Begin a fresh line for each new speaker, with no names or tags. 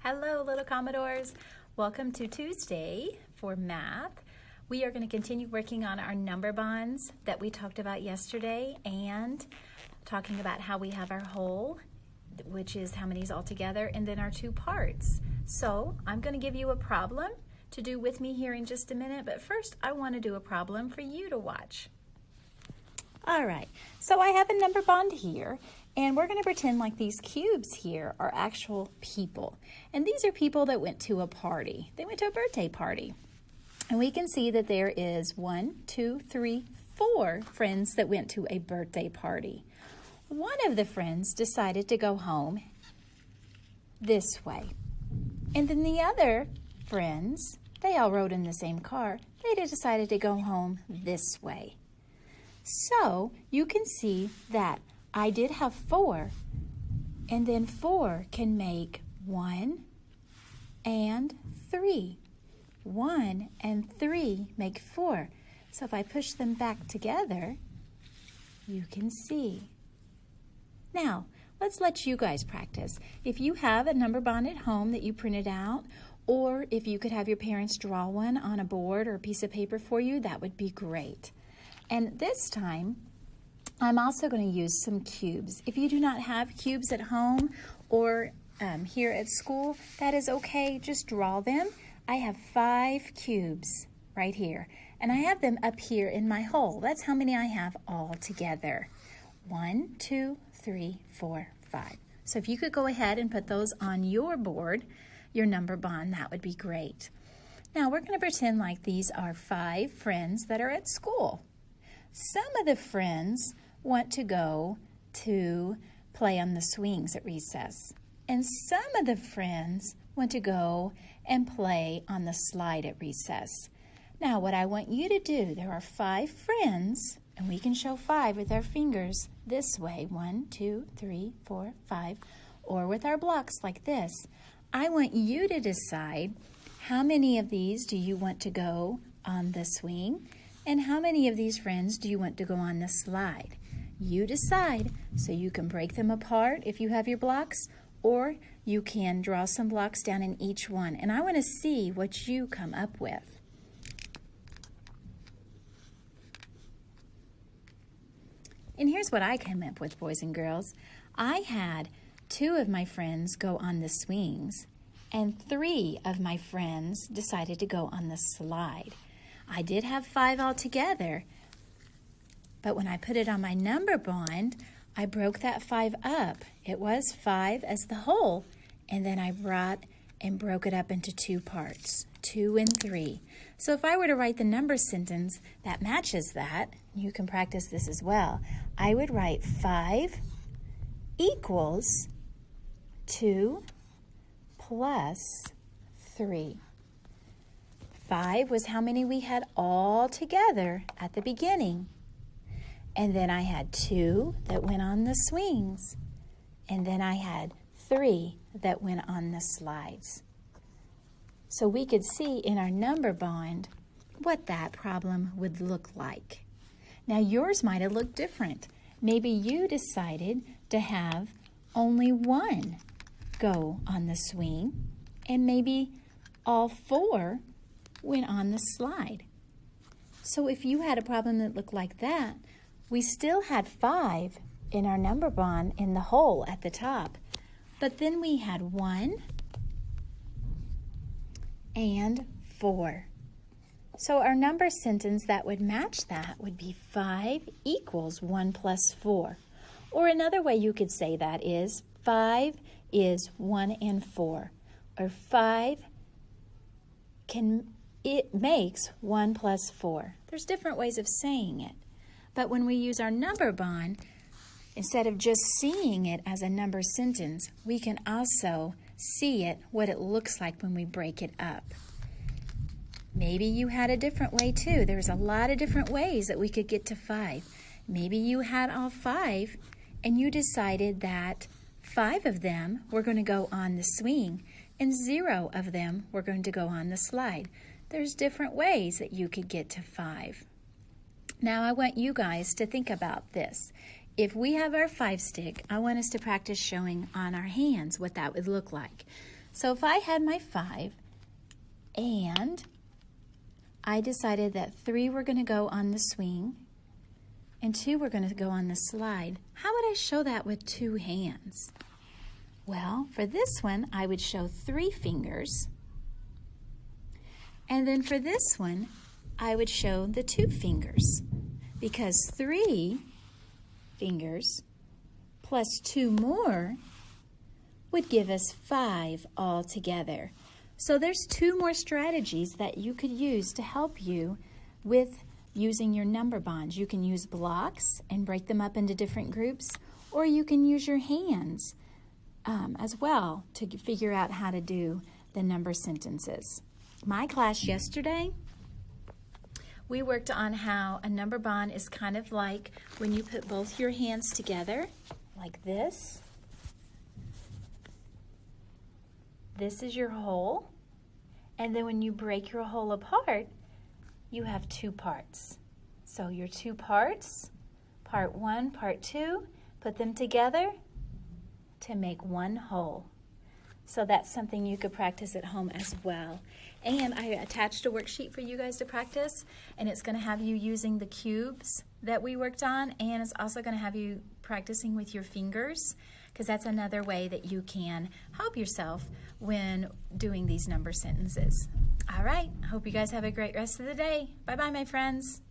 Hello, little Commodores. Welcome to Tuesday for math. We are going to continue working on our number bonds that we talked about yesterday and talking about how we have our whole, which is how many is all together, and then our two parts. So I'm going to give you a problem to do with me here in just a minute, but first I want to do a problem for you to watch. All right, so I have a number bond here, and we're going to pretend like these cubes here are actual people. And these are people that went to a party. They went to a birthday party. And we can see that there is 1, 2, 3, 4 friends that went to a birthday party. One of the friends decided to go home this way. And then the other friends, they all rode in the same car, they decided to go home this way. So you can see that I did have 4, and then 4 can make 1 and 3. 1 and 3 make 4. So if I push them back together, you can see. Now, let's let you guys practice. If you have a number bond at home that you printed out, or if you could have your parents draw one on a board or a piece of paper for you, that would be great. And this time, I'm also going to use some cubes. If you do not have cubes at home or here at school, that is okay. Just draw them. I have 5 cubes right here, and I have them up here in my hole. That's how many I have all together. 1, 2, 3, 4, 5. So if you could go ahead and put those on your board, your number bond, that would be great. Now we're going to pretend like these are 5 friends that are at school. Some of the friends want to go to play on the swings at recess, and some of the friends want to go and play on the slide at recess. Now what I want you to do, there are 5 friends, and we can show 5 with our fingers this way, 1, 2, 3, 4, 5, or with our blocks like this. I want you to decide how many of these do you want to go on the swing, and how many of these friends do you want to go on the slide? You decide, so you can break them apart if you have your blocks, or you can draw some blocks down in each one. And I want to see what you come up with. And here's what I came up with, boys and girls. I had 2 of my friends go on the swings, and 3 of my friends decided to go on the slide. I did have 5 altogether, but when I put it on my number bond, I broke that 5 up. It was 5 as the whole, and then I brought and broke it up into 2 parts, 2 and 3. So if I were to write the number sentence that matches that, you can practice this as well, I would write 5 equals 2 plus 3. 5 was how many we had all together at the beginning. And then I had 2 that went on the swings. And then I had 3 that went on the slides. So we could see in our number bond what that problem would look like. Now yours might have looked different. Maybe you decided to have only 1 go on the swing, and maybe all 4 went on the slide. So if you had a problem that looked like that, we still had 5 in our number bond in the hole at the top, but then we had 1 and 4. So our number sentence that would match that would be 5 equals 1 plus 4. Or another way you could say that is 5 is 1 and 4. Or 5 it makes 1 plus 4. There's different ways of saying it. But when we use our number bond, instead of just seeing it as a number sentence, we can also see it, what it looks like when we break it up. Maybe you had a different way too. There's a lot of different ways that we could get to 5. Maybe you had all 5 and you decided that 5 of them were going to go on the swing and 0 of them were going to go on the slide. There's different ways that you could get to 5. Now I want you guys to think about this. If we have our 5 stick, I want us to practice showing on our hands what that would look like. So if I had my 5 and I decided that 3 were going to go on the swing and 2 were going to go on the slide, how would I show that with 2 hands? Well, for this one, I would show 3 fingers. And then for this one, I would show the 2 fingers, because 3 fingers plus 2 more would give us 5 altogether. So there's 2 more strategies that you could use to help you with using your number bonds. You can use blocks and break them up into different groups, or you can use your hands as well to figure out how to do the number sentences. My class yesterday, we worked on how a number bond is kind of like when you put both your hands together, like this. This is your whole, and then when you break your whole apart, you have 2 parts. So your 2 parts, part 1, part 2, put them together to make one whole. So that's something you could practice at home as well. And I attached a worksheet for you guys to practice, and it's going to have you using the cubes that we worked on, and it's also going to have you practicing with your fingers, because that's another way that you can help yourself when doing these number sentences. All right, I hope you guys have a great rest of the day. Bye-bye, my friends.